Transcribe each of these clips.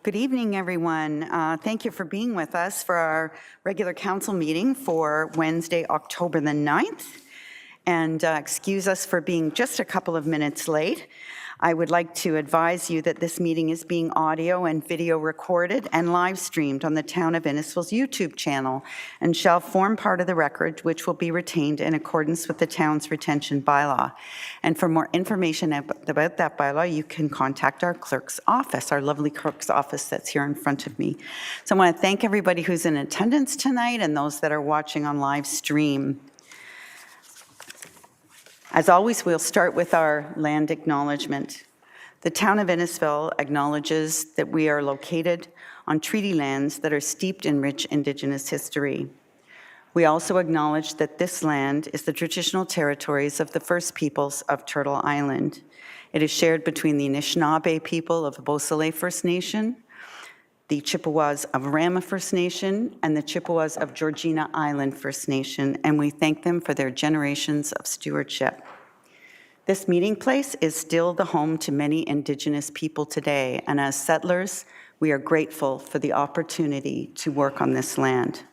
Good evening, everyone. Thank you for being with us for our regular council meeting for Wednesday, October the 9th. And excuse us for being just a couple of minutes late. I would like to advise you that this meeting is being audio and video recorded and live streamed on the Town of Innisfil's YouTube channel and shall form part of the record, which will be retained in accordance with the town's retention bylaw. And for more information about that bylaw, you can contact our clerk's office, our lovely clerk's office that's here in front of me. So I want to thank everybody who's in attendance tonight and those that are watching on live stream. As always, we'll start with our land acknowledgement. The Town of Innisfil acknowledges that we are located on treaty lands that are steeped in rich Indigenous history. We also acknowledge that this land is the traditional territories of the First Peoples of Turtle Island. It is shared between the Anishinaabe people of the Beausoleil First Nation, the Chippewas of Rama First Nation, and the Chippewas of Georgina Island First Nation, and we thank them for their generations of stewardship. This meeting place is still the home to many Indigenous people today, and as settlers, we are grateful for the opportunity to work on this land.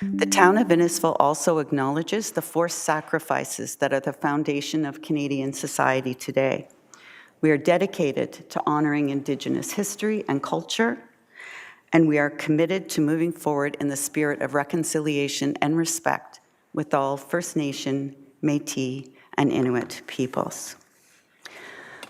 The Town of Innisfil also acknowledges the forced sacrifices that are the foundation of Canadian society today. We are dedicated to honoring Indigenous history and culture, and we are committed to moving forward in the spirit of reconciliation and respect with all First Nation, Métis, and Inuit peoples.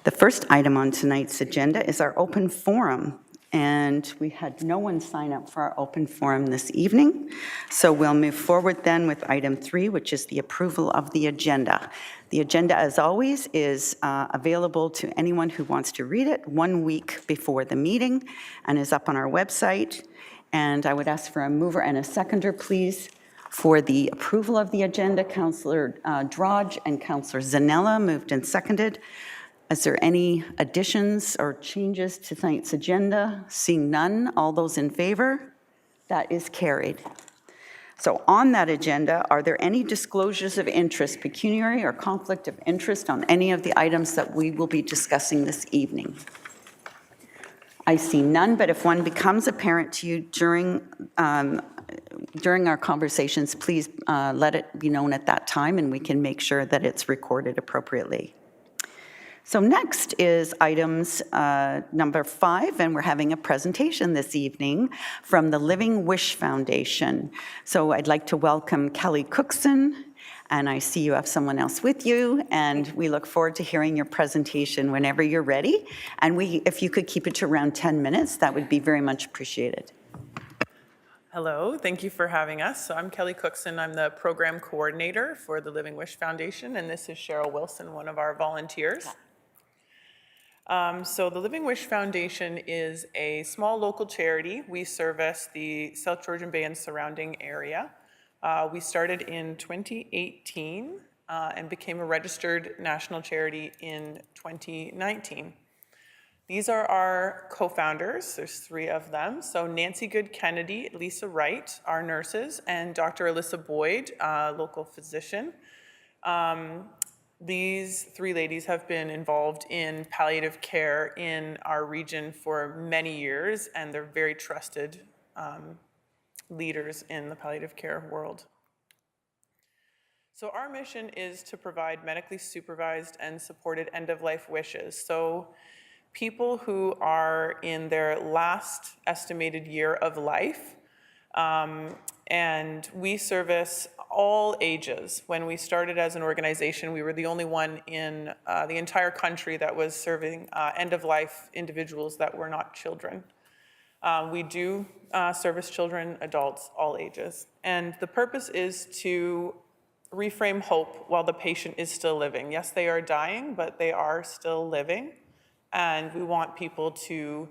The first item on tonight's agenda is our open forum, and we had no one sign up for our open forum this evening, so we'll move forward then with item 3, which is the approval of the agenda. The agenda, as always, is available to anyone who wants to read it 1 week before the meeting and is up on our website. And I would ask for a mover and a seconder, please, for the approval of the agenda. Councillor Drodge and Councillor Zanella moved and seconded. Is there any additions or changes to tonight's agenda? Seeing none, all those in favor? That is carried. So on that agenda, are there any disclosures of interest, pecuniary or conflict of interest on any of the items that we will be discussing this evening? I see none, but if one becomes apparent to you during our conversations, please let it be known at that time and we can make sure that it's recorded appropriately. So next is items number 5, and we're having a presentation this evening from the Living Wish Foundation. So I'd like to welcome Kelly Cookson, and I see you have someone else with you, and we look forward to hearing your presentation whenever you're ready. And if you could keep it to around 10 minutes, that would be very much appreciated. Hello, thank you for having us. So I'm Kelly Cookson. I'm the program coordinator for the Living Wish Foundation, and this is Cheryl Wilson, one of our volunteers. So the Living Wish Foundation is a small local charity. We service the South Georgian Bay and surrounding area. We started in 2018 and became a registered national charity in 2019. These are our co-founders. There's 3 of them. So Nancy Good Kennedy, Lisa Wright, our nurses, and Dr. Alyssa Boyd, local physician. These 3 ladies have been involved in palliative care in our region for many years, and they're very trusted leaders in the palliative care world. So our mission is to provide medically supervised and supported end-of-life wishes. So people who are in their last estimated year of life, and we service all ages. When we started as an organization, we were the only one in the entire country that was serving end-of-life individuals that were not children. We do service children, adults, all ages. And the purpose is to reframe hope while the patient is still living. Yes, they are dying, but they are still living. And we want people to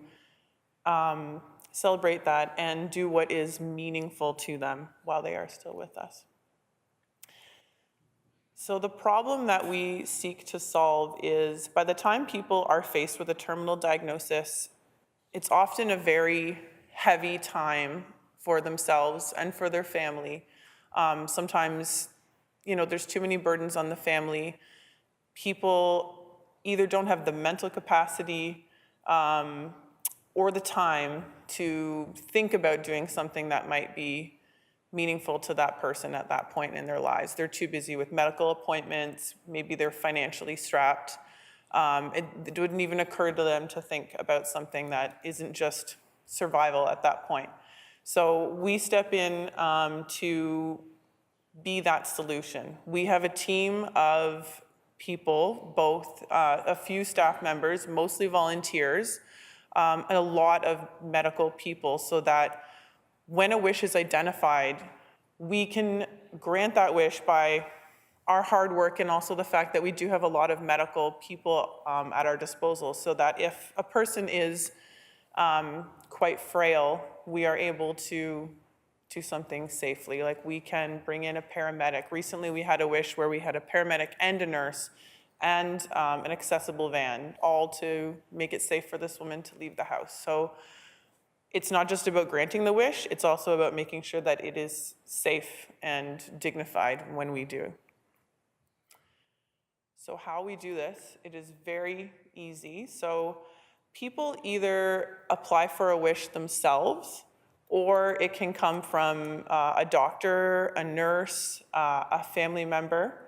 celebrate that and do what is meaningful to them while they are still with us. So the problem that we seek to solve is by the time people are faced with a terminal diagnosis, it's often a very heavy time for themselves and for their family. Sometimes, there's too many burdens on the family. People either don't have the mental capacity or the time to think about doing something that might be meaningful to that person at that point in their lives. They're too busy with medical appointments, maybe they're financially strapped. It wouldn't even occur to them to think about something that isn't just survival at that point. So we step in to be that solution. We have a team of people, both a few staff members, mostly volunteers, and a lot of medical people, so that when a wish is identified, we can grant that wish by our hard work and also the fact that we do have a lot of medical people at our disposal, so that if a person is quite frail, we are able to do something safely. Like, we can bring in a paramedic. Recently we had a wish where we had a paramedic and a nurse and an accessible van, all to make it safe for this woman to leave the house. So it's not just about granting the wish, it's also about making sure that it is safe and dignified when we do. So how we do this, it is very easy. So people either apply for a wish themselves, or it can come from a doctor, a nurse, a family member.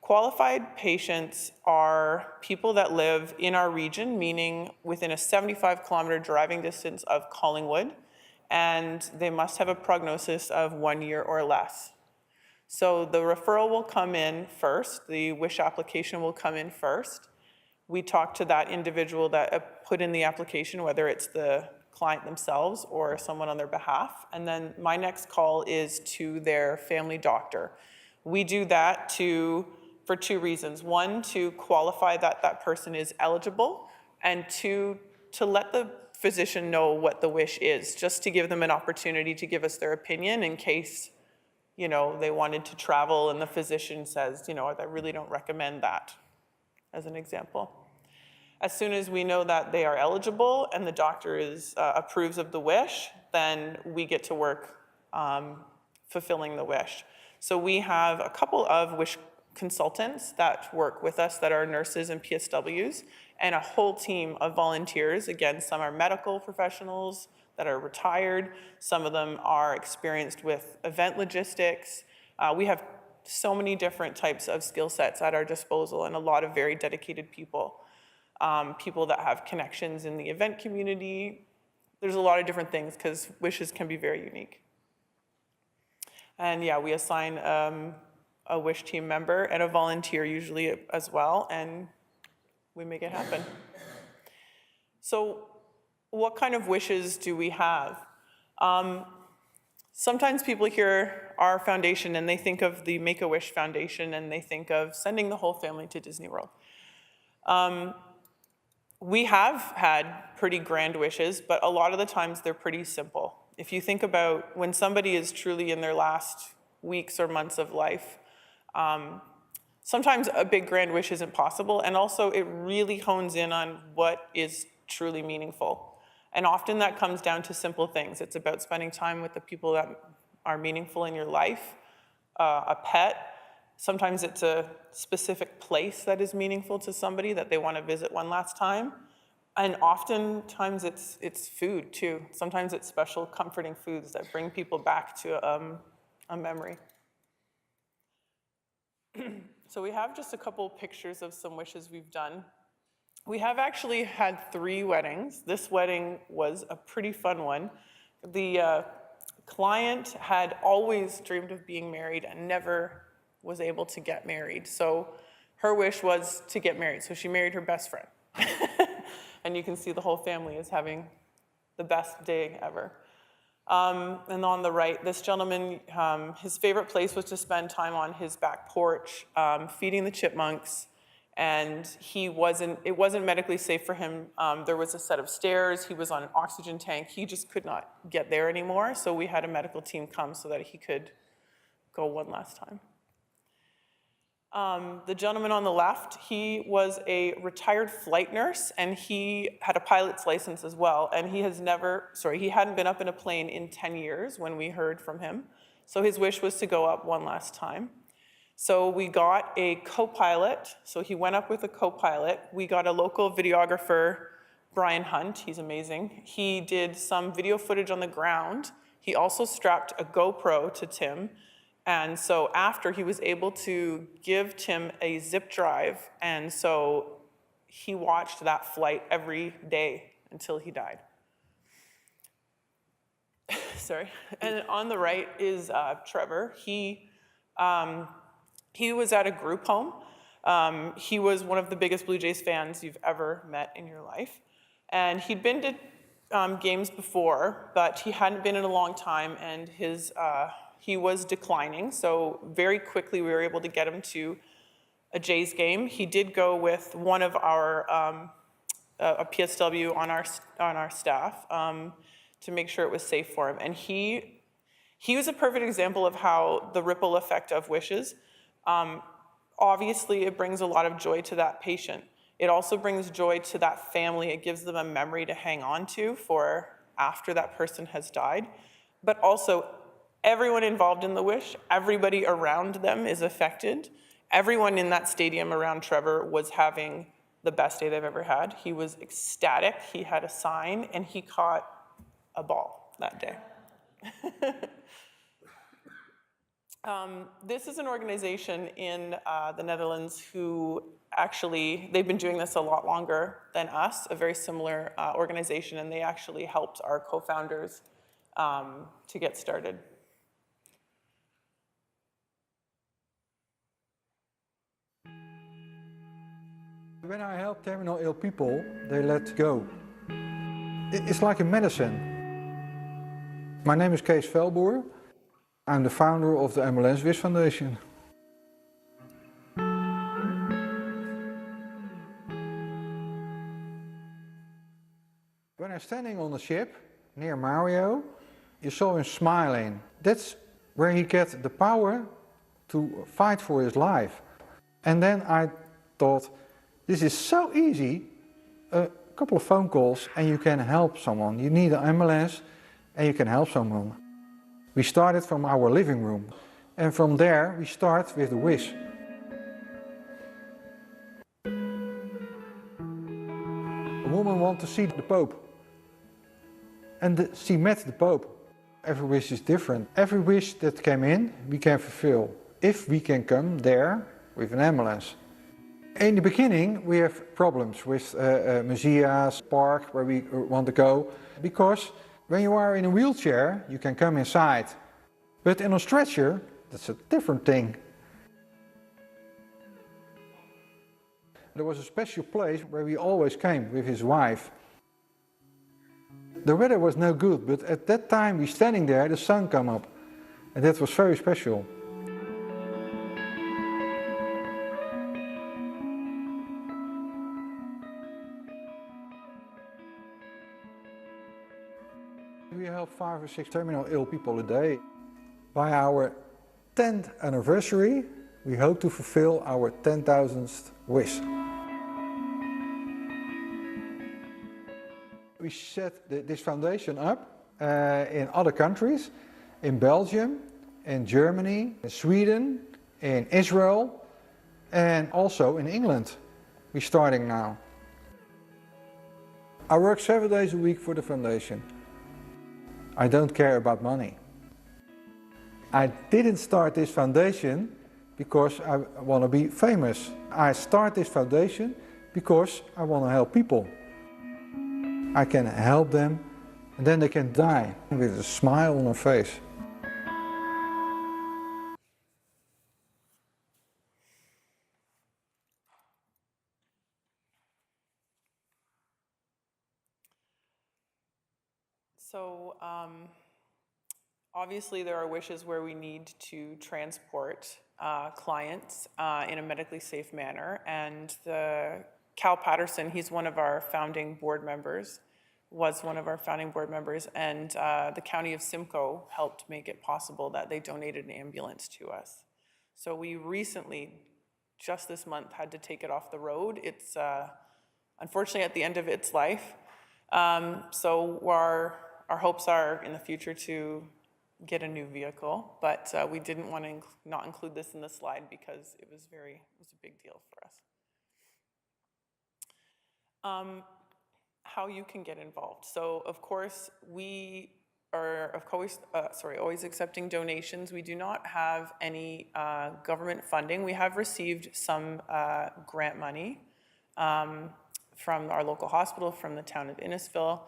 Qualified patients are people that live in our region, meaning within a 75-kilometer driving distance of Collingwood, and they must have a prognosis of 1 year or less. So the referral will come in first, the wish application will come in first. We talk to that individual that put in the application, whether it's the client themselves or someone on their behalf, and then my next call is to their family doctor. We do that for two reasons. One, to qualify that that person is eligible, and two, to let the physician know what the wish is, just to give them an opportunity to give us their opinion in case, you know, they wanted to travel and the physician says, you know, I really don't recommend that, as an example. As soon as we know that they are eligible and the doctor approves of the wish, then we get to work fulfilling the wish. So we have a couple of wish consultants that work with us that are nurses and PSWs, and a whole team of volunteers. Again, some are medical professionals that are retired. Some of them are experienced with event logistics. We have so many different types of skill sets at our disposal, and a lot of very dedicated people. People that have connections in the event community. There's a lot of different things, because wishes can be very unique. And yeah, we assign a wish team member and a volunteer usually as well, and we make it happen. So what kind of wishes do we have? Sometimes people hear our foundation and they think of the Make-A-Wish Foundation and they think of sending the whole family to Disney World. We have had pretty grand wishes, but a lot of the times they're pretty simple. If you think about when somebody is truly in their last weeks or months of life, sometimes a big grand wish isn't possible, and also it really hones in on what is truly meaningful. And often that comes down to simple things. It's about spending time with the people that are meaningful in your life, a pet. Sometimes it's a specific place that is meaningful to somebody that they want to visit one last time. And oftentimes it's food too. Sometimes it's special comforting foods that bring people back to a memory. So we have just a couple pictures of some wishes we've done. We have actually had 3 weddings. This wedding was a pretty fun one. The client had always dreamed of being married and never was able to get married. So her wish was to get married. So she married her best friend. And you can see the whole family is having the best day ever. And on the right, this gentleman, his favorite place was to spend time on his back porch, feeding the chipmunks. And it wasn't medically safe for him. There was a set of stairs. He was on an oxygen tank. He just could not get there anymore. So we had a medical team come so that he could go one last time. The gentleman on the left, he was a retired flight nurse, and he had a pilot's license as well. And he hadn't been up in a plane in 10 years when we heard from him. So his wish was to go up one last time. So we got a co-pilot. So he went up with a co-pilot. We got a local videographer Brian Hunt, he's amazing. He did some video footage on the ground. He also strapped a GoPro to Tim. And so after, he was able to give Tim a zip drive. And so he watched that flight every day until he died. Sorry. And on the right is Trevor. He was at a group home. He was one of the biggest Blue Jays fans you've ever met in your life. And he'd been to games before, but he hadn't been in a long time, and he was declining. So very quickly we were able to get him to a Jays game. He did go with one of our a PSW on our staff to make sure it was safe for him. And he was a perfect example of how the ripple effect of wishes. Obviously, it brings a lot of joy to that patient. It also brings joy to that family. It gives them a memory to hang on to for after that person has died. But also, everyone involved in the wish, everybody around them is affected. Everyone in that stadium around Trevor was having the best day they've ever had. He was ecstatic. He had a sign, and he caught a ball that day. This is an organization in the Netherlands who actually, they've been doing this a lot longer than us, a very similar organization, and they actually helped our co-founders to get started. When I help terminally ill people, they let go. It's like a medicine. My name is Kees Velboer. I'm the founder of the MLS Wish Foundation. When I'm standing on the ship near Mario, you saw him smiling. That's where he gets the power to fight for his life. And then I thought, this is so easy. A couple of phone calls and you can help someone. You need an MLS and you can help someone. We started from our living room, and from there we start with the wish. A woman wanted to see the Pope, and she met the Pope. Every wish is different. Every wish that came in, we can fulfill, if we can come there with an ambulance. In the beginning, we have problems with museums, park, where we want to go, because when you are in a wheelchair, you can come inside. But in a stretcher, that's a different thing. There was a special place where we always came with his wife. The weather was no good, but at that time we standing there, the sun came up. And that was very special. We help 5 or 6 terminal ill people a day. By our 10th anniversary, we hope to fulfill our 10,000th wish. We set this foundation up in other countries, in Belgium, in Germany, in Sweden, in Israel, and also in England. We're starting now. I work 7 days a week for the foundation. I don't care about money. I didn't start this foundation because I want to be famous. I start this foundation because I want to help people. I can help them and then they can die with a smile on their face. So obviously there are wishes where we need to transport clients in a medically safe manner, and Cal Patterson, he's one of our founding board members, was one of our founding board members, and the County of Simcoe helped make it possible that they donated an ambulance to us. So we recently, just this month, had to take it off the road. It's unfortunately at the end of its life. So our hopes are in the future to get a new vehicle, but we didn't want to not include this in the slide because it was a big deal for us. how you can get involved. So of course, we are always accepting donations. We do not have any government funding. We have received some grant money from our local hospital, from the town of Innisfil.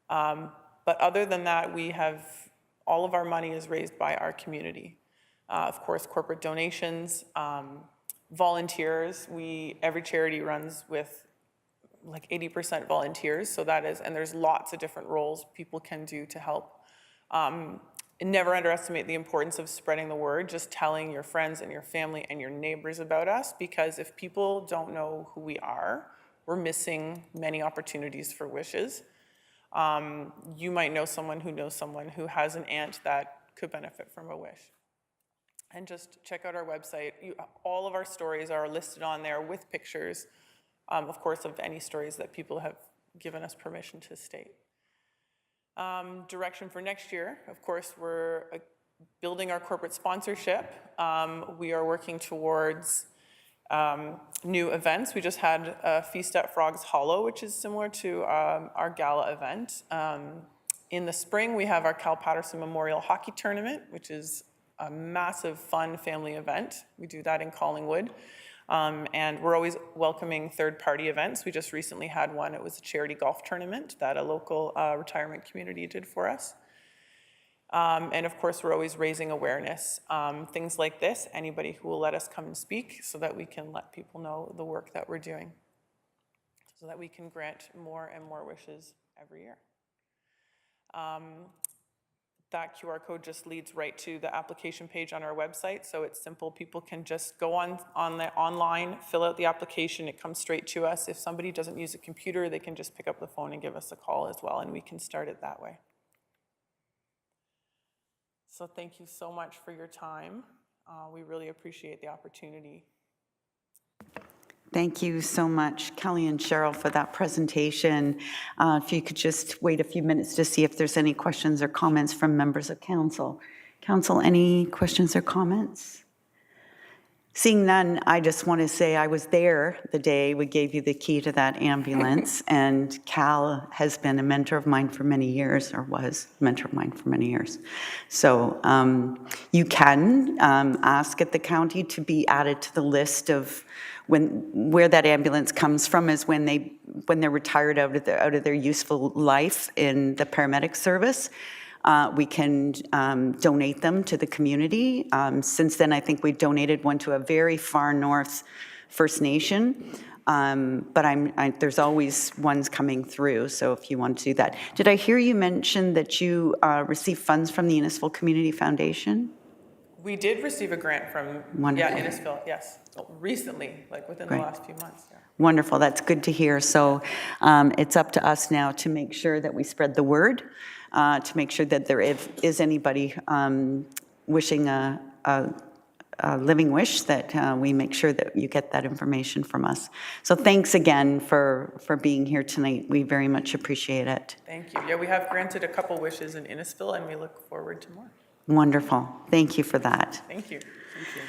But other than that, all of our money is raised by our community. Of course, corporate donations, volunteers. Every charity runs with like 80% volunteers, so that is, and there's lots of different roles people can do to help. Never underestimate the importance of spreading the word, just telling your friends and your family and your neighbors about us, because if people don't know who we are, we're missing many opportunities for wishes. You might know someone who has an aunt that could benefit from a wish. And just check out our website. All of our stories are listed on there with pictures, of course, of any stories that people have given us permission to state. Direction for next year, of course, we're building our corporate sponsorship. We are working towards new events. We just had a Feast at Frogs Hollow, which is similar to our gala event. In the spring, we have our Cal Patterson Memorial Hockey Tournament, which is a massive, fun family event. We do that in Collingwood. And we're always welcoming third-party events. We just recently had one. It was a charity golf tournament that a local retirement community did for us. And of course, we're always raising awareness. Things like this, anybody who will let us come and speak so that we can let people know the work that we're doing, so that we can grant more and more wishes every year. That QR code just leads right to the application page on our website, so it's simple. People can just go online, fill out the application, it comes straight to us. If somebody doesn't use a computer, they can just pick up the phone and give us a call as well, and we can start it that way. So thank you so much for your time. We really appreciate the opportunity. Thank you so much, Kelly and Cheryl, for that presentation. If you could just wait a few minutes to see if there's any questions or comments from members of council. Council, any questions or comments? Seeing none, I just want to say I was there the day we gave you the key to that ambulance, and Cal has been a mentor of mine for many years, or was a mentor of mine for many years. So you can ask at the county to be added to the list of where that ambulance comes from is when they're retired out of their useful life in the paramedic service. We can donate them to the community. Since then, I think we've donated one to a very far north First Nation, but there's always ones coming through, so if you want to do that. Did I hear you mention that you received funds from the Innisfil Community Foundation? We did receive a grant from Innisfil, yes, recently, like within the last few months. Yeah. Wonderful, that's good to hear. So it's up to us now to make sure that we spread the word, to make sure that there is anybody wishing a living wish, that we make sure that you get that information from us. So thanks again for being here tonight. We very much appreciate it. Thank you. Yeah, we have granted a couple wishes in Innisfil, and we look forward to more. Wonderful. Thank you for that. Thank you. Thank you.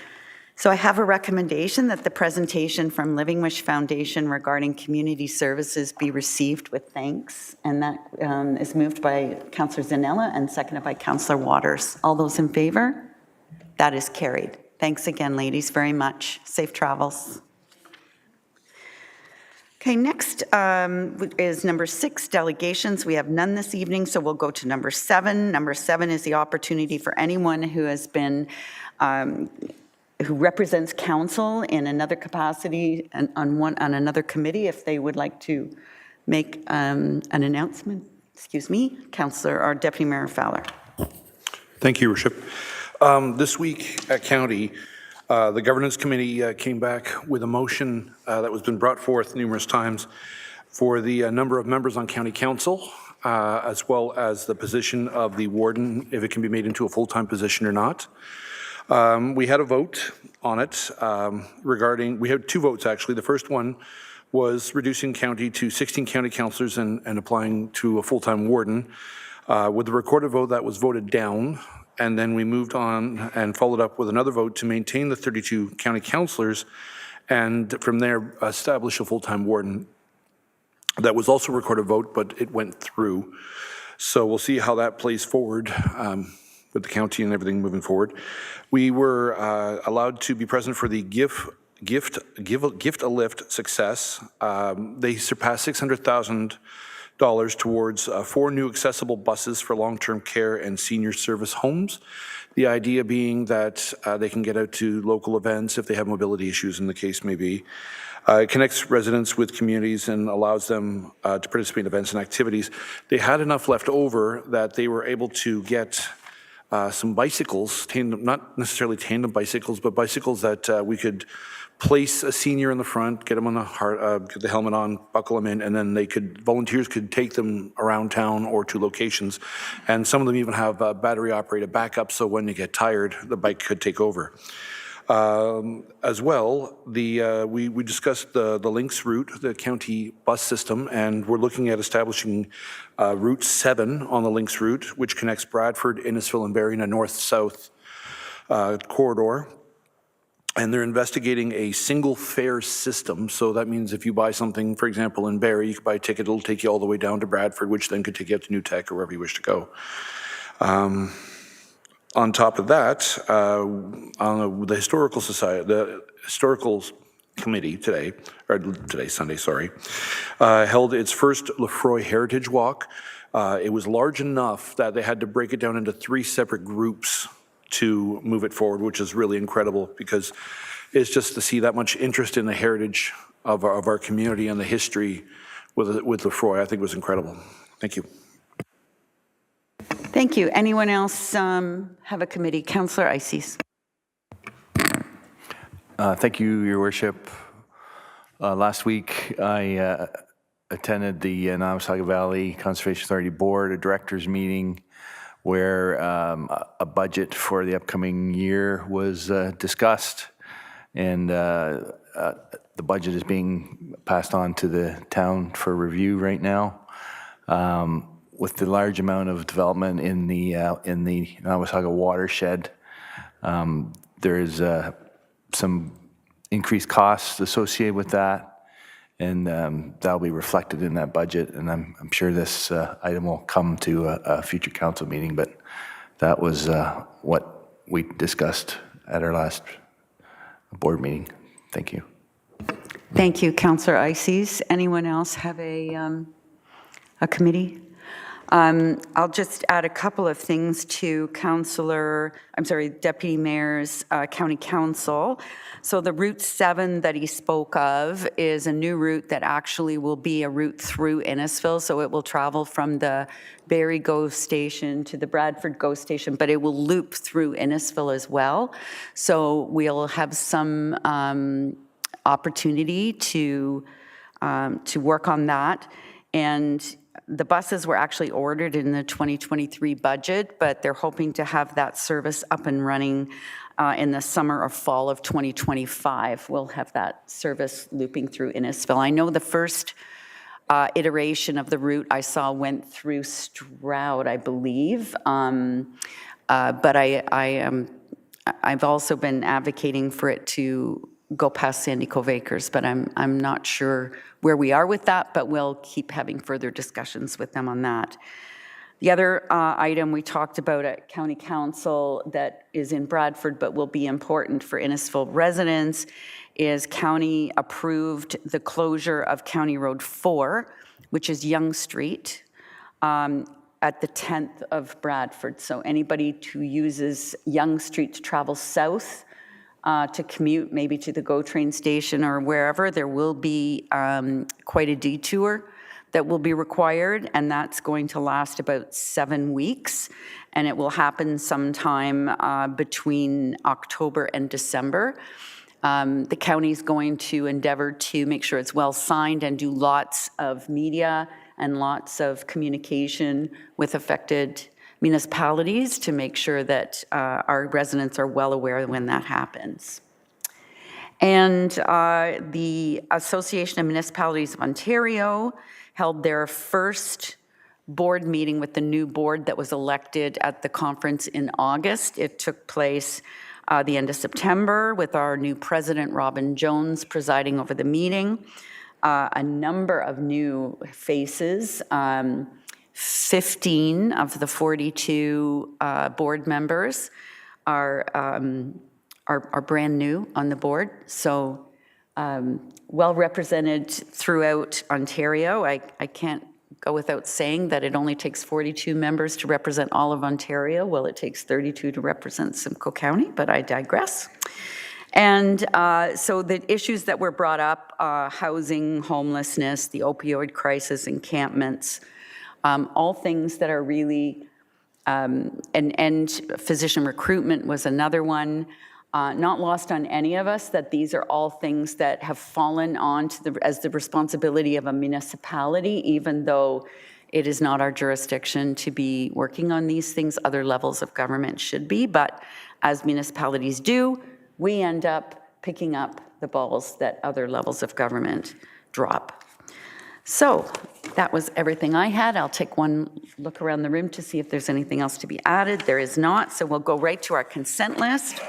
So I have a recommendation that the presentation from Living Wish Foundation regarding community services be received with thanks, and that is moved by Councillor Zanella and seconded by Councillor Waters. All those in favor? That is carried. Thanks again, ladies, very much. Safe travels. Okay, next is number 6, delegations. We have none this evening, so we'll go to number 7. Number 7 is the opportunity for anyone who has been who represents council in another capacity and on another committee, if they would like to make an announcement. Excuse me, Councillor or Deputy Mayor Fowler. Thank you, Worship. This week at County, the Governance Committee came back with a motion that has been brought forth numerous times for the number of members on County Council, as well as the position of the warden, if it can be made into a full-time position or not. We had a vote on it we had 2 votes actually. The first one was reducing county to 16 county councillors and applying to a full-time warden. With the recorded vote, that was voted down, and then we moved on and followed up with another vote to maintain the 32 county councillors, and from there establish a full-time warden. That was also a recorded vote, but it went through. So we'll see how that plays forward with the county and everything moving forward. We were allowed to be present for the Gift a Lift success. They surpassed $600,000 towards 4 new accessible buses for long-term care and senior service homes. The idea being that they can get out to local events if they have mobility issues, in the case may be. It connects residents with communities and allows them to participate in events and activities. They had enough left over that they were able to get some bicycles, not necessarily tandem bicycles, but bicycles that we could place a senior in the front, get them on get the helmet on, buckle them in, and then volunteers could take them around town or to locations. And some of them even have battery operated backup, so when you get tired, the bike could take over. As well, we discussed the Lynx route, the county bus system, and we're looking at establishing Route 7 on the Lynx route, which connects Bradford, Innisfil, and Barrie in a north-south corridor. And they're investigating a single fare system. So that means if you buy something, for example, in Barrie, you can buy a ticket, it'll take you all the way down to Bradford, which then could take you up to New Tech or wherever you wish to go. On top of that, on the Historical Society, the Historical Committee today, Sunday, held its first Lefroy Heritage Walk. It was large enough that they had to break it down into 3 separate groups to move it forward, which is really incredible because it's just to see that much interest in the heritage of our community and the history with Lefroy, I think was incredible. Thank you. Thank you. Anyone else have a committee? Councillor Ices. Thank you, Your Worship. Last week, I attended the Namasaga Valley Conservation Authority Board, a directors meeting, where a budget for the upcoming year was discussed, and the budget is being passed on to the town for review right now. With the large amount of development in the Namasaga watershed, there is some increased costs associated with that, and that'll be reflected in that budget. And I'm sure this item will come to a future council meeting, but that was what we discussed at our last board meeting. Thank you. Thank you, Councillor Ices. Anyone else have a committee? I'll just add a couple of things to Deputy Mayor's County Council. So the Route 7 that he spoke of is a new route that actually will be a route through Innisfil. So it will travel from the Barrie GO station to the Bradford GO station, but it will loop through Innisfil as well. So we'll have some opportunity to work on that. And the buses were actually ordered in the 2023 budget, but they're hoping to have that service up and running in the summer or fall of 2025. We'll have that service looping through Innisfil. I know the first iteration of the route I saw went through Stroud, I believe, but I've also been advocating for it to go past Sandy Cove Acres, but I'm not sure where we are with that, but we'll keep having further discussions with them on that. The other item we talked about at County Council that is in Bradford but will be important for Innisfil residents is county approved the closure of County Road 4, which is Yonge Street, at the 10th of Bradford. So anybody who uses Yonge Street to travel south to commute maybe to the GO train station or wherever, there will be quite a detour that will be required, and that's going to last about 7 weeks, and it will happen sometime between October and December. The county's going to endeavor to make sure it's well signed and do lots of media and lots of communication with affected municipalities to make sure that our residents are well aware when that happens. And the Association of Municipalities of Ontario held their first board meeting with the new board that was elected at the conference in August. It took place the end of September with our new president, Robin Jones, presiding over the meeting. a number of new faces. 15 of the 42 board members are brand new on the board, so well represented throughout Ontario. I can't go without saying that it only takes 42 members to represent all of Ontario. Well, it takes 32 to represent Simcoe County, but I digress. And so the issues that were brought up, housing, homelessness, the opioid crisis, encampments, all things that are really, and physician recruitment was another one. Not lost on any of us that these are all things that have fallen on to as the responsibility of a municipality, even though it is not our jurisdiction to be working on these things. Other levels of government should be, but as municipalities do, we end up picking up the balls that other levels of government drop. So that was everything I had. I'll take one look around the room to see if there's anything else to be added. There is not, so we'll go right to our consent list.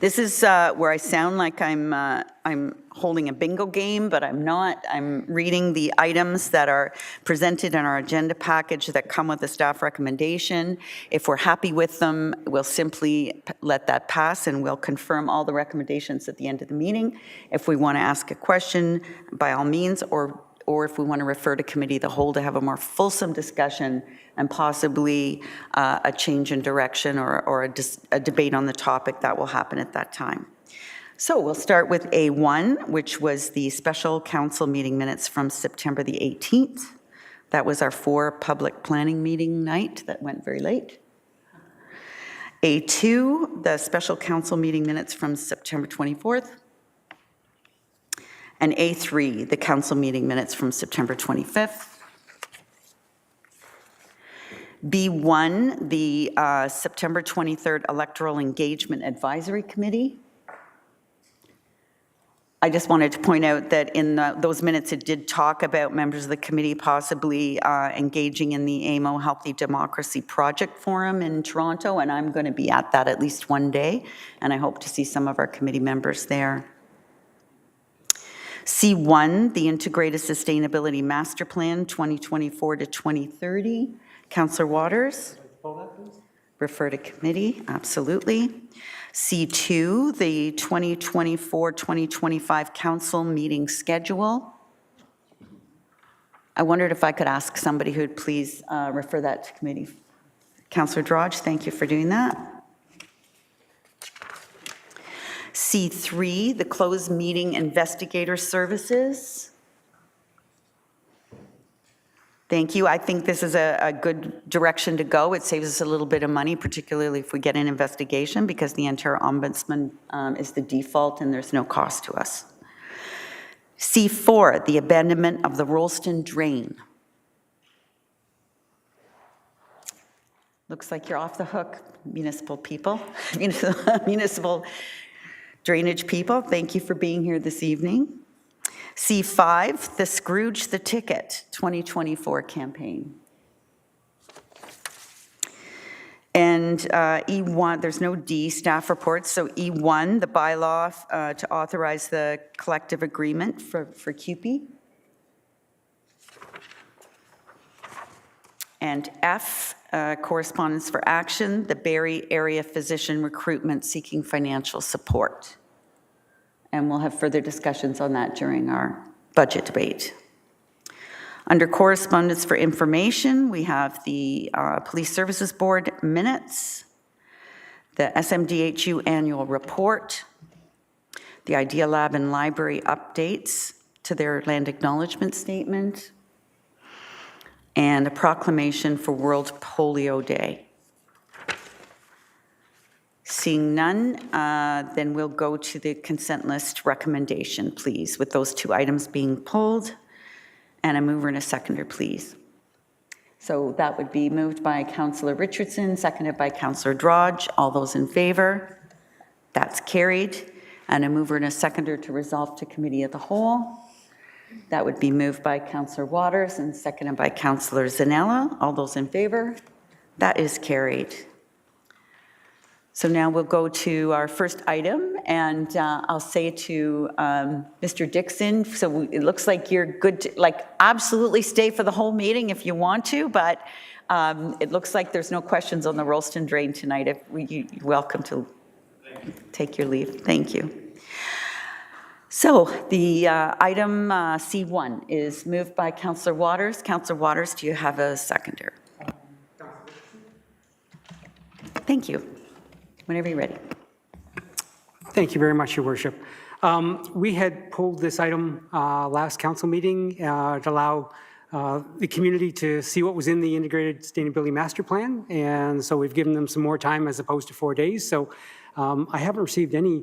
This is where I sound like I'm holding a bingo game, but I'm not. I'm reading the items that are presented in our agenda package that come with the staff recommendation. If we're happy with them, we'll simply let that pass and we'll confirm all the recommendations at the end of the meeting. If we want to ask a question, by all means, or if we want to refer to committee of the whole to have a more fulsome discussion and possibly a change in direction or a debate on the topic, that will happen at that time. So we'll start with A1, which was the special council meeting minutes from September the 18th. That was our 4 public planning meeting night that went very late. A2, the special council meeting minutes from September 24th. And A3, the council meeting minutes from September 25th. B1, the September 23rd Electoral Engagement Advisory Committee. I just wanted to point out that in those minutes it did talk about members of the committee possibly engaging in the AMO Healthy Democracy Project Forum in Toronto, and I'm going to be at that at least one day, and I hope to see some of our committee members there. C1, the Integrated Sustainability Master Plan 2024 to 2030. Councillor Waters? Refer to committee, absolutely. C2, the 2024-2025 council meeting schedule. I wondered if I could ask somebody who would please refer that to committee. Councillor Drodge, thank you for doing that. C3, the closed meeting investigator services. Thank you. I think this is a good direction to go. It saves us a little bit of money, particularly if we get an investigation, because the Ontario Ombudsman is the default and there's no cost to us. C4, the abandonment of the Rollston Drain. Looks like you're off the hook, municipal people, municipal drainage people. Thank you for being here this evening. C5, the Scrooge the Ticket 2024 campaign. And E1, there's no D, staff reports, so E1, the bylaw to authorize the collective agreement for CUPE. And F, correspondence for action, the Barrie area physician recruitment seeking financial support. And we'll have further discussions on that during our budget debate. Under correspondence for information, we have the Police Services Board minutes, the SMDHU annual report, the Idea Lab and Library updates to their land acknowledgement statement, and a proclamation for World Polio Day. Seeing none, then we'll go to the consent list recommendation, please, with those 2 items being pulled. And a mover and a seconder, please. So that would be moved by Councillor Richardson, seconded by Councillor Drodge. All those in favor? That's carried. And a mover and a seconder to resolve to committee of the whole. That would be moved by Councillor Waters and seconded by Councillor Zanella. All those in favor? That is carried. So now we'll go to our first item, and I'll say to Mr. Dixon, so it looks like you're good to, like, absolutely stay for the whole meeting if you want to, but it looks like there's no questions on the Rollston drain tonight. You're welcome to take your leave. Thank you. So the item C1 is moved by Councillor Waters. Councillor Waters, do you have a seconder? Thank you. Whenever you're ready. Thank you very much, Your Worship. We had pulled this item last council meeting to allow the community to see what was in the Integrated Sustainability Master Plan, and so we've given them some more time as opposed to 4 days. So I haven't received any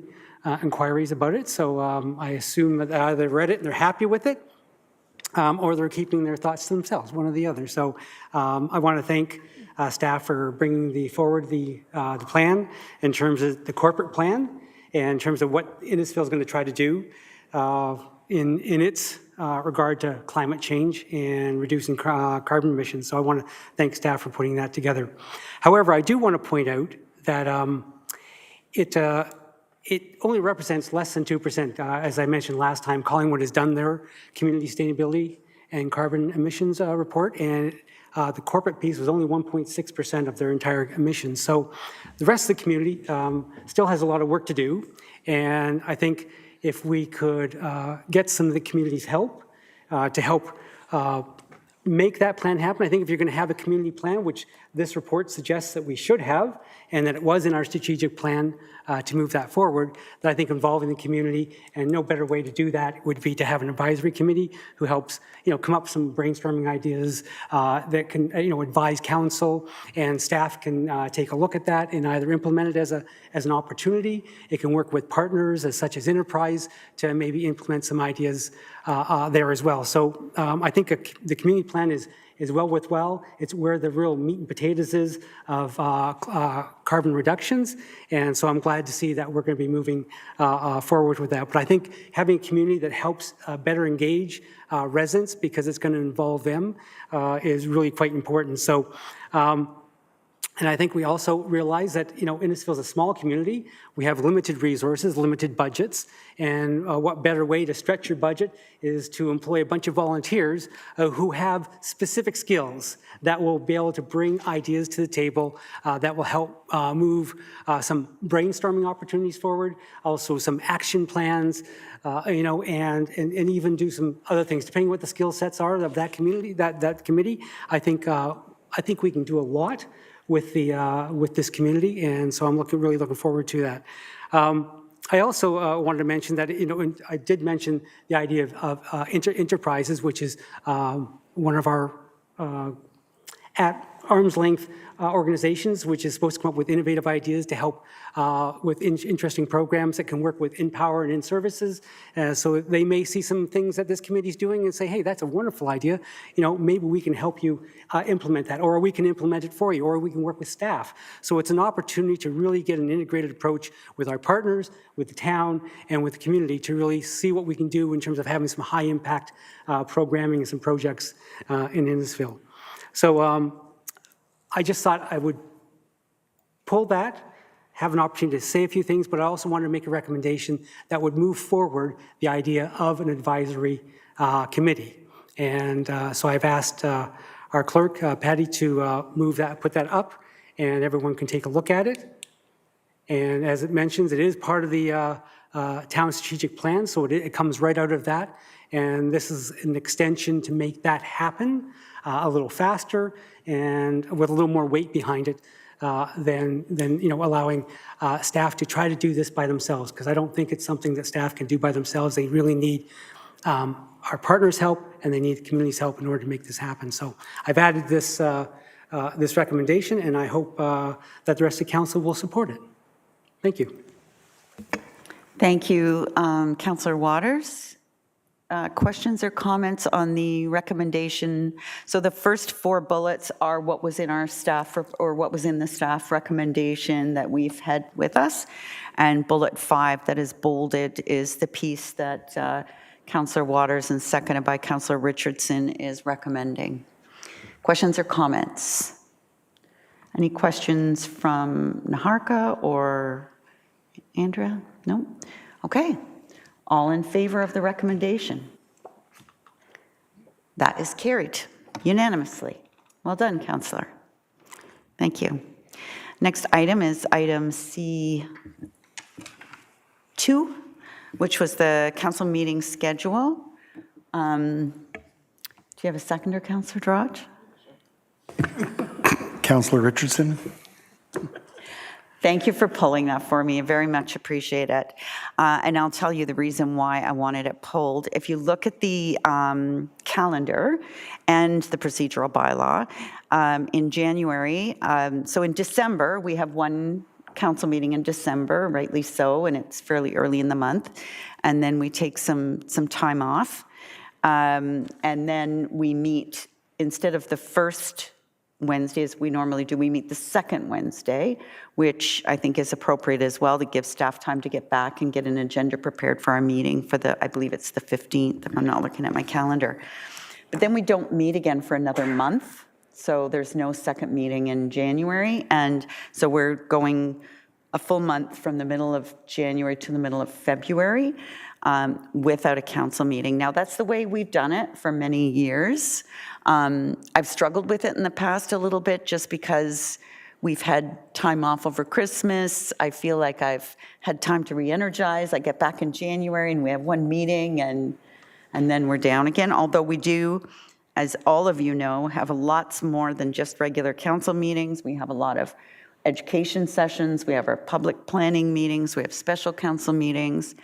inquiries about it, so I assume that either they've read it and they're happy with it, or they're keeping their thoughts to themselves, one or the other. So I want to thank staff for bringing forward the plan in terms of the corporate plan and in terms of what Innisfil is going to try to do in its regard to climate change and reducing carbon emissions. So I want to thank staff for putting that together. However, I do want to point out that it only represents less than 2%, as I mentioned last time. Collingwood has done their community sustainability and carbon emissions report, and the corporate piece was only 1.6% of their entire emissions. So the rest of the community still has a lot of work to do, and I think if we could get some of the community's help to help make that plan happen. I think if you're going to have a community plan, which this report suggests that we should have, and that it was in our strategic plan to move that forward, that I think involving the community, and no better way to do that would be to have an advisory committee who helps, come up with some brainstorming ideas that can, advise council, and staff can take a look at that and either implement it as an opportunity. It can work with partners such as Enterprise to maybe implement some ideas there as well. So I think the community plan is well worthwhile. It's where the real meat and potatoes is of carbon reductions, and so I'm glad to see that we're going to be moving forward with that. But I think having a community that helps better engage residents, because it's going to involve them, is really quite important. So. And I think we also realize that, Innisfil is a small community. We have limited resources, limited budgets, and what better way to stretch your budget is to employ a bunch of volunteers who have specific skills that will be able to bring ideas to the table that will help move some brainstorming opportunities forward, also some action plans, and even do some other things, depending on what the skill sets are of that community, that committee. I think we can do a lot with this community, and so I'm really looking forward to that. I also wanted to mention that, I did mention the idea of enterprises, which is one of our at arm's length organizations, which is supposed to come up with innovative ideas to help with interesting programs that can work with InPower and InServices. So they may see some things that this committee is doing and say, hey, that's a wonderful idea. Maybe we can help you implement that, or we can implement it for you, or we can work with staff. So it's an opportunity to really get an integrated approach with our partners, with the town, and with the community to really see what we can do in terms of having some high impact programming and some projects in Innisfil. So I just thought I would pull that, have an opportunity to say a few things, but I also wanted to make a recommendation that would move forward the idea of an advisory committee. And so I've asked our clerk, Patty, to move that, put that up, and everyone can take a look at it. And as it mentions, it is part of the town strategic plan, so it comes right out of that. And this is an extension to make that happen a little faster and with a little more weight behind it than allowing staff to try to do this by themselves, because I don't think it's something that staff can do by themselves. They really need our partners' help, and they need the community's help in order to make this happen. So I've added this this recommendation, and I hope that the rest of the council will support it. Thank you. Thank you, Councillor Waters. Questions or comments on the recommendation? So the first 4 bullets are what was in our staff or what was in the staff recommendation that we've had with us, and bullet 5 that is bolded is the piece that Councillor Waters and seconded by Councillor Richardson is recommending. Questions or comments? Any questions from Naharka or Andrea? No? Okay. All in favor of the recommendation? That is carried unanimously. Well done, Councillor. Thank you. Next item is item C2, which was the council meeting schedule. Do you have a seconder, Councillor Drodge? Councillor Richardson. Thank you for pulling that for me. I very much appreciate it. And I'll tell you the reason why I wanted it pulled. If you look at the calendar and the procedural bylaw, in January, so in December, we have one council meeting in December, rightly so, and it's fairly early in the month. And then we take some time off. And then we meet, instead of the first Wednesday as we normally do, we meet the second Wednesday, which I think is appropriate as well to give staff time to get back and get an agenda prepared for our meeting for the, I believe it's the 15th, if I'm not looking at my calendar. But then we don't meet again for another month, so there's no second meeting in January, and so we're going a full month from the middle of January to the middle of February without a council meeting. Now, that's the way we've done it for many years. I've struggled with it in the past a little bit just because we've had time off over Christmas. I feel like I've had time to re-energize. I get back in January and we have one meeting and then we're down again. Although we do, as all of you know, have lots more than just regular council meetings. We have a lot of education sessions. We have our public planning meetings. We have special council meetings.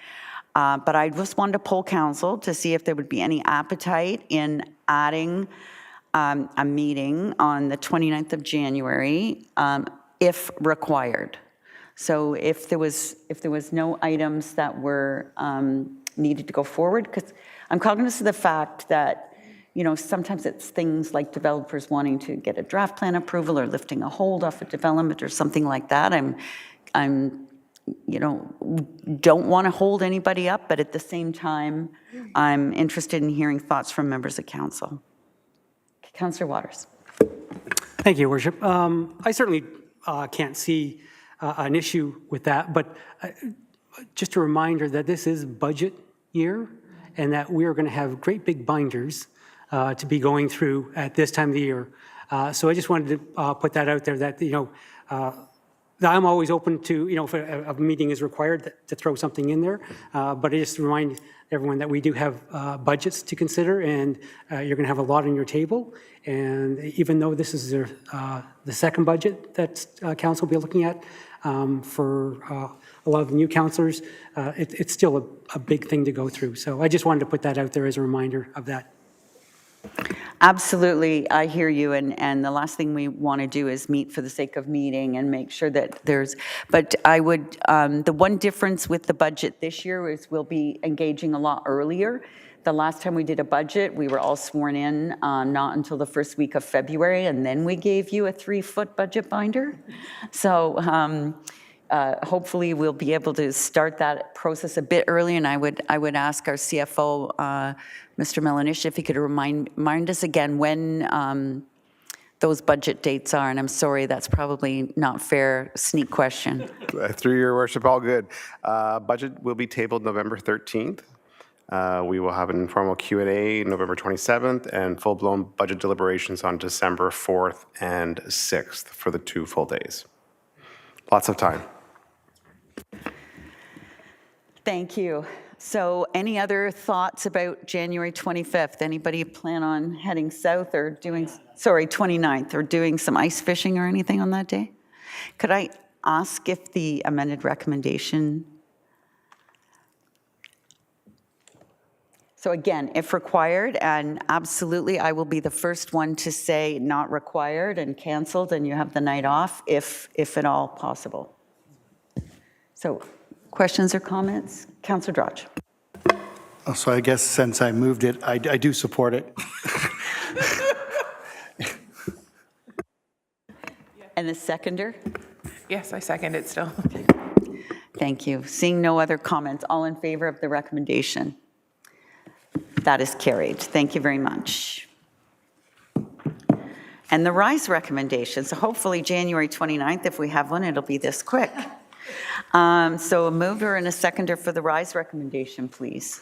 But I just wanted to poll council to see if there would be any appetite in adding a meeting on the 29th of January if required. So if there was no items that were needed to go forward, because I'm cognizant of the fact that, you know, sometimes it's things like developers wanting to get a draft plan approval or lifting a hold off a development or something like that. I'm you know, don't want to hold anybody up, but at the same time, I'm interested in hearing thoughts from members of council. Councillor Waters. Thank you, Your Worship. I certainly can't see an issue with that, but just a reminder that this is budget year and that we are going to have great big binders to be going through at this time of the year. So I just wanted to put that out there that, you know, I'm always open to, you know, if a meeting is required to throw something in there, but I just remind everyone that we do have budgets to consider, and you're going to have a lot on your table. And even though this is the second budget that council will be looking at for a lot of the new councillors, it's still a big thing to go through. So I just wanted to put that out there as a reminder of that. Absolutely, I hear you, and the last thing we want to do is meet for the sake of meeting and make sure that there's, but I would, the one difference with the budget this year is we'll be engaging a lot earlier. The last time we did a budget, we were all sworn in not until the first week of February, and then we gave you a 3-foot budget binder. So hopefully we'll be able to start that process a bit early, and I would ask our CFO, Mr. Melanish, if he could remind us again when those budget dates are, and I'm sorry, that's probably not fair, sneak question. Through your worship, all good. Budget will be tabled November 13th. We will have an informal Q&A November 27th and full-blown budget deliberations on December 4th and 6th for the 2 full days. Lots of time. Thank you. So any other thoughts about January 25th? Anybody plan on heading south or doing, sorry, 29th, or doing some ice fishing or anything on that day? Could I ask if the amended recommendation, so again, if required, and absolutely, I will be the first one to say not required and canceled, and you have the night off if at all possible. So questions or comments? Councillor Drodge. So I guess since I moved it, I do support it. And the seconder? Yes, I second it still. Thank you. Seeing no other comments, all in favor of the recommendation? That is carried. Thank you very much. And the RISE recommendation, so hopefully January 29th, if we have one, it'll be this quick. So a mover and a seconder for the RISE recommendation, please.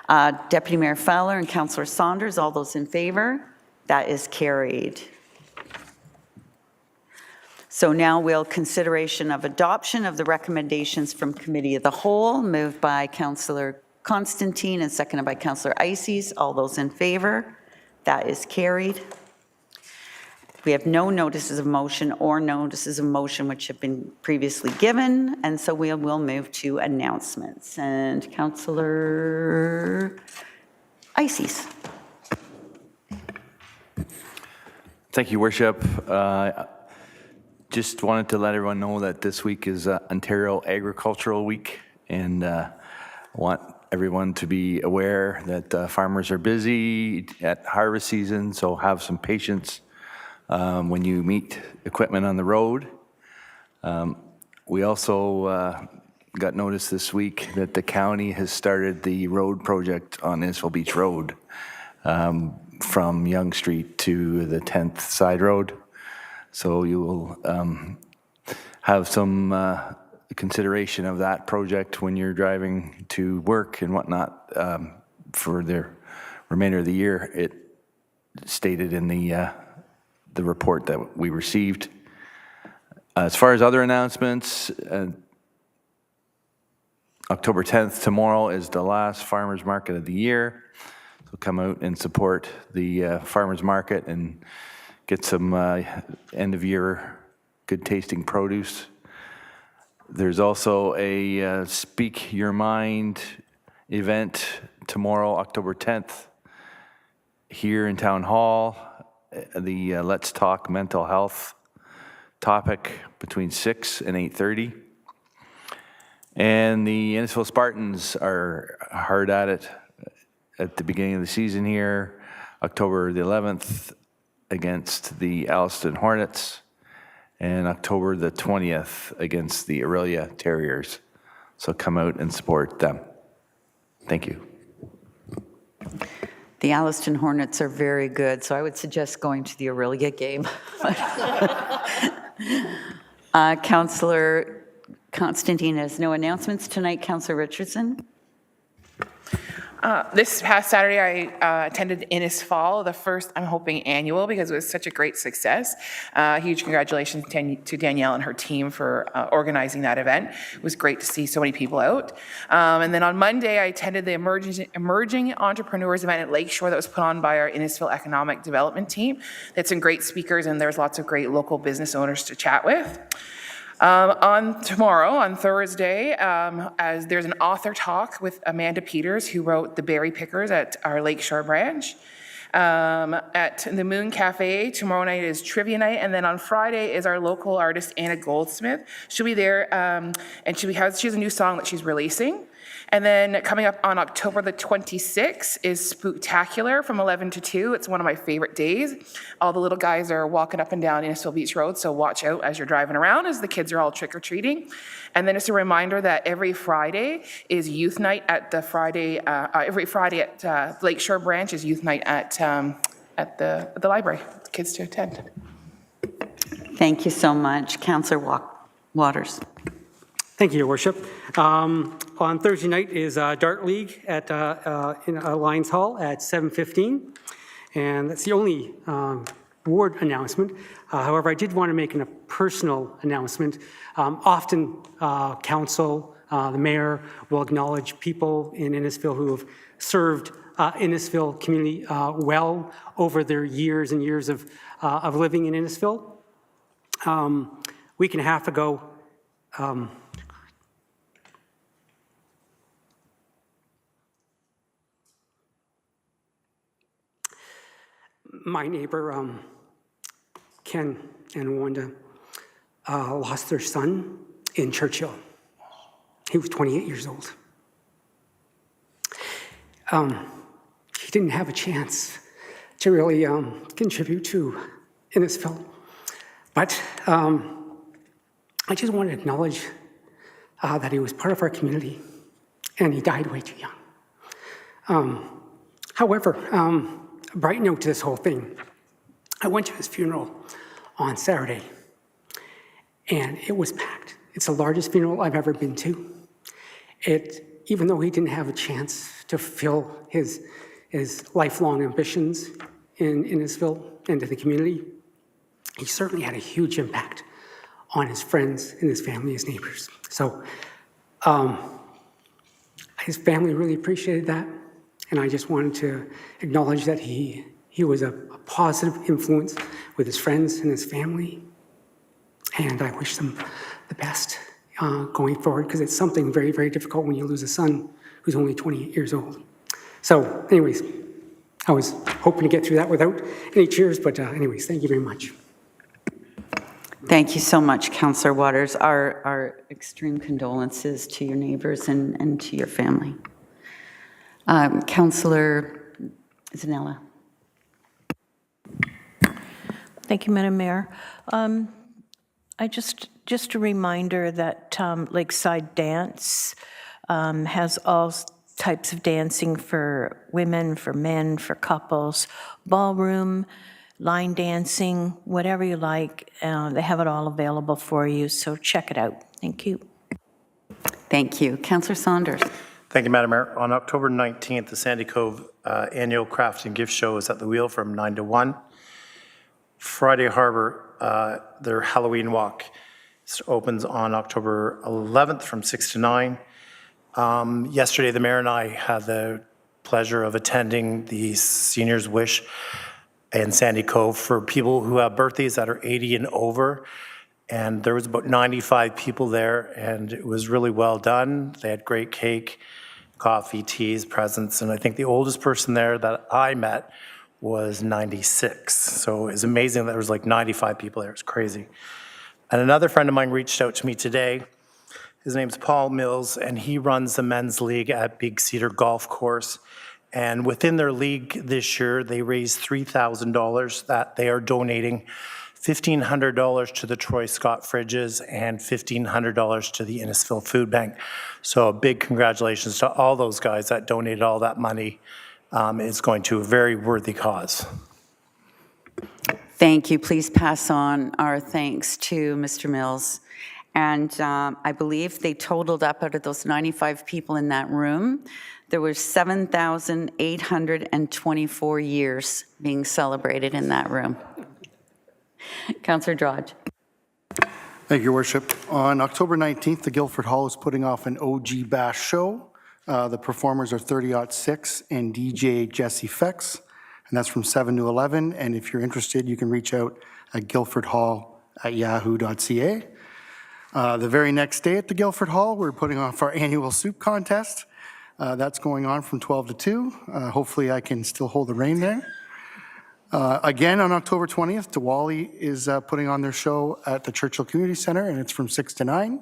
Deputy Mayor Fowler and Councillor Saunders, all those in favor? That is carried. So now we'll consideration of adoption of the recommendations from Committee of the Whole, moved by Councillor Constantine and seconded by Councillor Ices. All those in favor? That is carried. We have no notices of motion or notices of motion which have been previously given, and so we will move to announcements. And Councillor Ices. Thank you, Worship. Just wanted to let everyone know that this week is Ontario Agricultural Week, and want everyone to be aware that farmers are busy at harvest season, so have some patience when you meet equipment on the road. We also got notice this week that the county has started the road project on Innisfil Beach Road from Yonge Street to the 10th Side Road. So you will have some consideration of that project when you're driving to work and whatnot for the remainder of the year. It stated in the report that we received. As far as other announcements, October 10th, tomorrow, is the last farmers market of the year. So come out and support the farmers market and get some end of year good tasting produce. There's also a Speak Your Mind event tomorrow, October 10th, here in Town Hall. The Let's Talk Mental Health topic between 6 and 8:30. And the Innisfil Spartans are hard at it at the beginning of the season here, October the 11th against the Alliston Hornets, and October the 20th against the Aurelia Terriers. So come out and support them. Thank you. The Alliston Hornets are very good, so I would suggest going to the Aurelia game. Councillor Constantine has no announcements tonight. Councillor Richardson. This past Saturday, I attended Innisfil, the first, I'm hoping, annual, because it was such a great success. Huge congratulations to Danielle and her team for organizing that event. It was great to see so many people out. And then on Monday, I attended the Emerging Entrepreneurs event at Lakeshore that was put on by our Innisfil Economic Development team. They had some great speakers, and there's lots of great local business owners to chat with. On tomorrow, on Thursday, as there's an author talk with Amanda Peters, who wrote The Berry Pickers at our Lakeshore branch. At the Moon Cafe, tomorrow night is trivia night, and then on Friday is our local artist, Anna Goldsmith. She'll be there, and she has a new song that she's releasing. And then coming up on October the 26th is Spooktacular from 11 to 2. It's one of my favorite days. All the little guys are walking up and down Innisfil Beach Road, so watch out as you're driving around as the kids are all trick-or-treating. And then it's a reminder that every Friday is youth night at the every Friday at Lakeshore branch is youth night at the library for kids to attend. Thank you so much. Councillor Waters. Thank you, Your Worship. On Thursday night is Dart League at in Lions Hall at 7:15, and that's the only ward announcement. However, I did want to make a personal announcement. Often, council, the mayor will acknowledge people in Innisfil who have served Innisfil community well over their years and years of living in Innisfil. Week and a half ago, my neighbor, Ken and Wanda, lost their son in Churchill. He was 28 years old. He didn't have a chance to really contribute to Innisfil. But I just want to acknowledge that he was part of our community, and he died way too young. However, a bright note to this whole thing. I went to his funeral on Saturday, and it was packed. It's the largest funeral I've ever been to. Even though he didn't have a chance to fulfill his lifelong ambitions in Innisfil and to the community, he certainly had a huge impact on his friends and his family, his neighbors. So his family really appreciated that, and I just wanted to acknowledge that he was a positive influence with his friends and his family, and I wish them the best going forward, because it's something very, very difficult when you lose a son who's only 28 years old. So anyways, I was hoping to get through that without any cheers, but anyways, thank you very much. Thank you so much, Councillor Waters. Our extreme condolences to your neighbors and to your family. Councillor Zanella. Thank you, Madam Mayor. I just a reminder that Lakeside Dance has all types of dancing for women, for men, for couples, ballroom, line dancing, whatever you like. They have it all available for you, so check it out. Thank you. Thank you. Councillor Saunders. Thank you, Madam Mayor. On October 19th, the Sandy Cove annual craft and gift show is at the Wheel from 9 to 1. Friday Harbor, their Halloween walk opens on October 11th from 6 to 9. Yesterday, the mayor and I had the pleasure of attending the Seniors Wish in Sandy Cove for people who have birthdays that are 80 and over. And there was about 95 people there, and it was really well done. They had great cake, coffee, teas, presents, and I think the oldest person there that I met was 96. So it's amazing that there was like 95 people there. It's crazy. And another friend of mine reached out to me today. His name's Paul Mills, and he runs the men's league at Big Cedar Golf Course. And within their league this year, they raised $3,000 that they are donating $1,500 to the Troy Scott Fridges and $1,500 to the Innisfil Food Bank. So a big congratulations to all those guys that donated all that money. It's going to a very worthy cause. Thank you. Please pass on our thanks to Mr. Mills. And I believe they totaled up out of those 95 people in that room, there were 7,824 years being celebrated in that room. Councillor Drodge. Thank you, Your Worship. On October 19th, the Guildford Hall is putting off an OG Bash show. The performers are 30-06 and DJ Jesse Fex, and that's from 7 to 11. And if you're interested, you can reach out at guildfordhall@yahoo.ca. The very next day at the Guildford Hall, we're putting off our annual soup contest. That's going on from 12 to 2. Hopefully I can still hold the rein there. Again, on October 20th, Diwali is putting on their show at the Churchill Community Center, and it's from 6 to 9.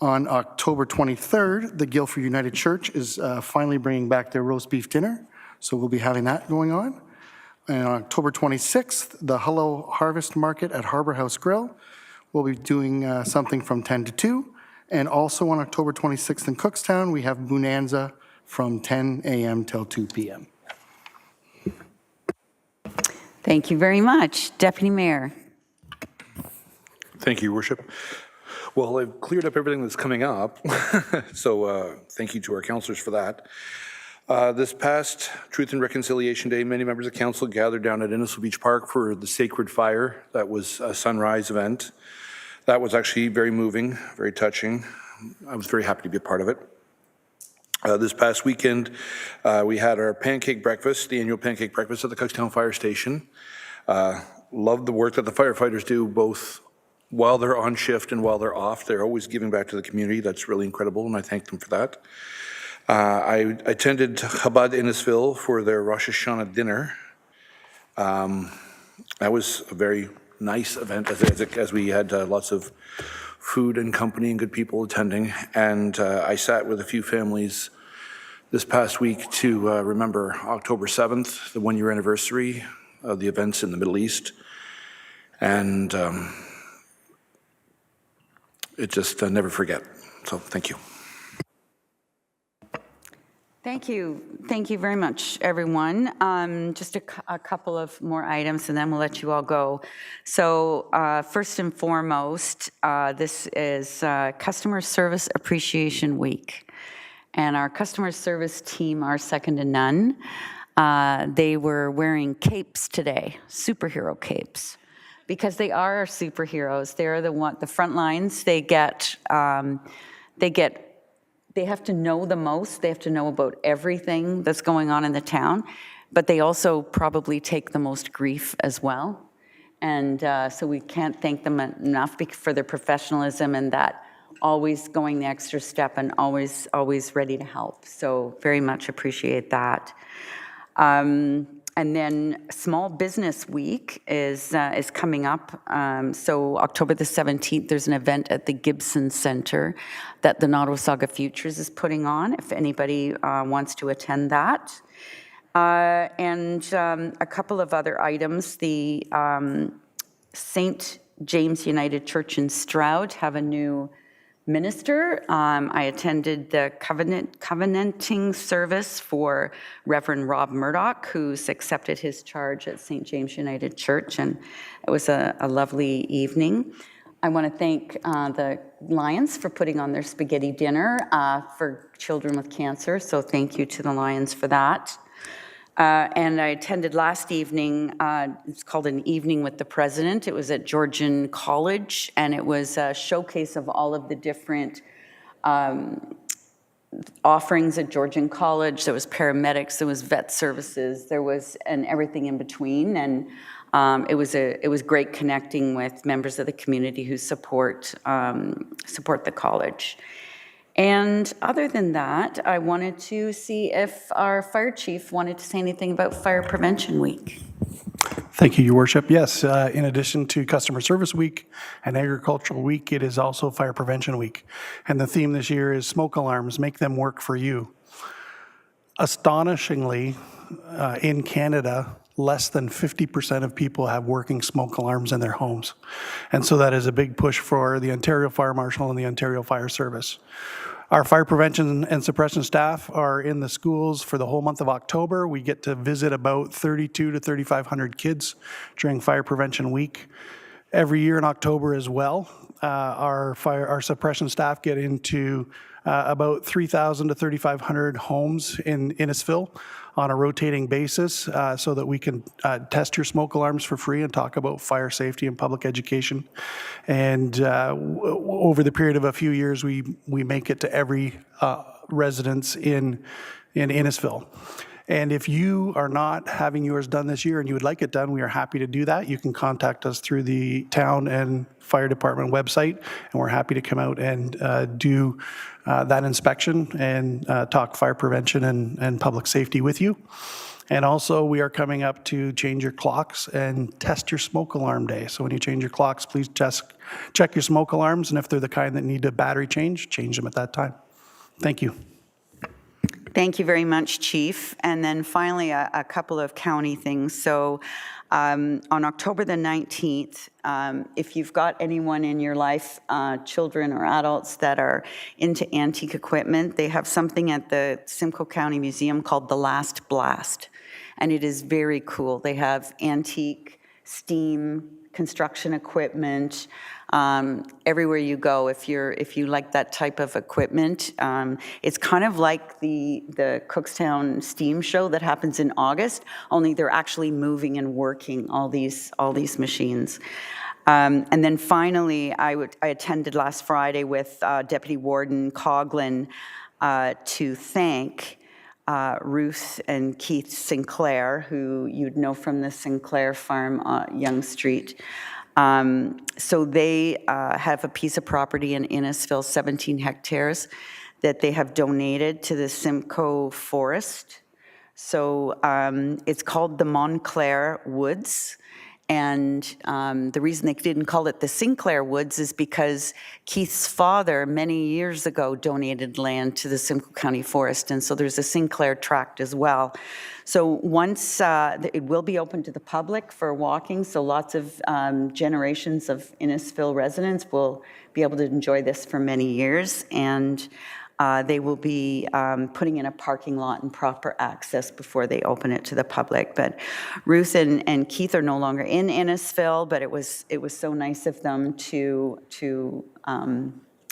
On October 23rd, the Guildford United Church is finally bringing back their roast beef dinner, so we'll be having that going on. And on October 26th, the Hello Harvest Market at Harbour House Grill will be doing something from 10 to 2. And also on October 26th in Cookstown, we have Bonanza from 10 a.m. till 2 p.m. Thank you very much. Deputy Mayor. Thank you, Your Worship. Well, I've cleared up everything that's coming up, so thank you to our councillors for that. This past Truth and Reconciliation Day, many members of council gathered down at Innisfil Beach Park for the Sacred Fire. That was a sunrise event. That was actually very moving, very touching. I was very happy to be a part of it. This past weekend, we had our pancake breakfast, the annual pancake breakfast at the Cookstown Fire Station. Loved the work that the firefighters do, both while they're on shift and while they're off. They're always giving back to the community. That's really incredible, and I thank them for that. I attended Chabad Innisfil for their Rosh Hashanah dinner. That was a very nice event, as we had lots of food and company and good people attending. And I sat with a few families this past week to remember October 7th, the one-year anniversary of the events in the Middle East. And it just never forget. So thank you. Thank you. Thank you very much, everyone. Just a couple of more items, and then we'll let you all go. So first and foremost, this is Customer Service Appreciation Week. And our customer service team are second to none. They were wearing capes today, superhero capes, because they are our superheroes. They're the front lines. They have to know the most. They have to know about everything that's going on in the town, but they also probably take the most grief as well. And so we can't thank them enough for their professionalism and that always going the extra step and always ready to help. So very much appreciate that. And then Small Business Week is coming up. So October the 17th, there's an event at the Gibson Center that the Nottawasaga Futures is putting on, if anybody wants to attend that. And a couple of other items. The St. James United Church in Stroud have a new minister. I attended the covenanting service for Reverend Rob Murdoch, who's accepted his charge at St. James United Church, and it was a lovely evening. I want to thank the Lions for putting on their spaghetti dinner for children with cancer, so thank you to the Lions for that. And I attended last evening, it's called An Evening with the President. It was at Georgian College, and it was a showcase of all of the different offerings at Georgian College. There was paramedics, there was vet services, and everything in between. And it was great connecting with members of the community who support the college. And other than that, I wanted to see if our fire chief wanted to say anything about Fire Prevention Week. Thank you, Your Worship. Yes, in addition to Customer Service Week and Agricultural Week, it is also Fire Prevention Week. And the theme this year is smoke alarms, make them work for you. Astonishingly, in Canada, less than 50% of people have working smoke alarms in their homes. And so that is a big push for the Ontario Fire Marshal and the Ontario Fire Service. Our fire prevention and suppression staff are in the schools for the whole month of October. We get to visit about 3,200 to 3,500 kids during Fire Prevention Week. Every year in October as well, our suppression staff get into about 3,000 to 3,500 homes in Innisfil on a rotating basis so that we can test your smoke alarms for free and talk about fire safety and public education. And over the period of a few years, we make it to every residence in Innisfil. And if you are not having yours done this year and you would like it done, we are happy to do that. You can contact us through the town and fire department website, and we're happy to come out and do that inspection and talk fire prevention and public safety with you. And also, we are coming up to change your clocks and test your smoke alarm day. So when you change your clocks, please check your smoke alarms, and if they're the kind that need a battery change them at that time. Thank you. Thank you very much, Chief. And then finally, a couple of county things. So on October the 19th, if you've got anyone in your life, children or adults that are into antique equipment, they have something at the Simcoe County Museum called The Last Blast. And it is very cool. They have antique, steam, construction equipment, everywhere you go. If you like that type of equipment, it's kind of like the Cookstown Steam Show that happens in August, only they're actually moving and working all these machines. And then finally, I attended last Friday with Deputy Warden Coughlin to thank Ruth and Keith Sinclair, who you'd know from the Sinclair Farm, Yonge Street. So they have a piece of property in Innisfil, 17 hectares, that they have donated to the Simcoe Forest. So it's called the Montclair Woods. And the reason they didn't call it the Sinclair Woods is because Keith's father, many years ago, donated land to the Simcoe County Forest. And so there's a Sinclair tract as well. So once it will be open to the public for walking, so lots of generations of Innisfil residents will be able to enjoy this for many years. And They will be putting in a parking lot and proper access before they open it to the public. But Ruth and Keith are no longer in Innisfil, but it was so nice of them to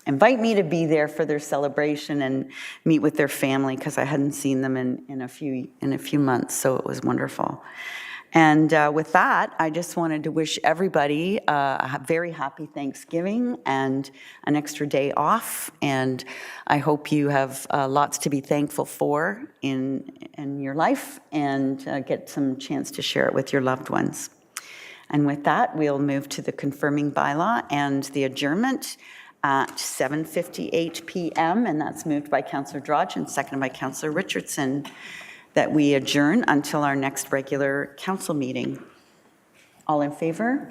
invite me to be there for their celebration and meet with their family, because I hadn't seen them in a few months, so it was wonderful. And with that, I just wanted to wish everybody a very happy Thanksgiving and an extra day off. And I hope you have lots to be thankful for in your life, and get some chance to share it with your loved ones. And with that, we'll move to the confirming bylaw and the adjournment at 7:58 p.m. And that's moved by Councillor Drodge and seconded by Councillor Richardson, that we adjourn until our next regular council meeting. All in favor?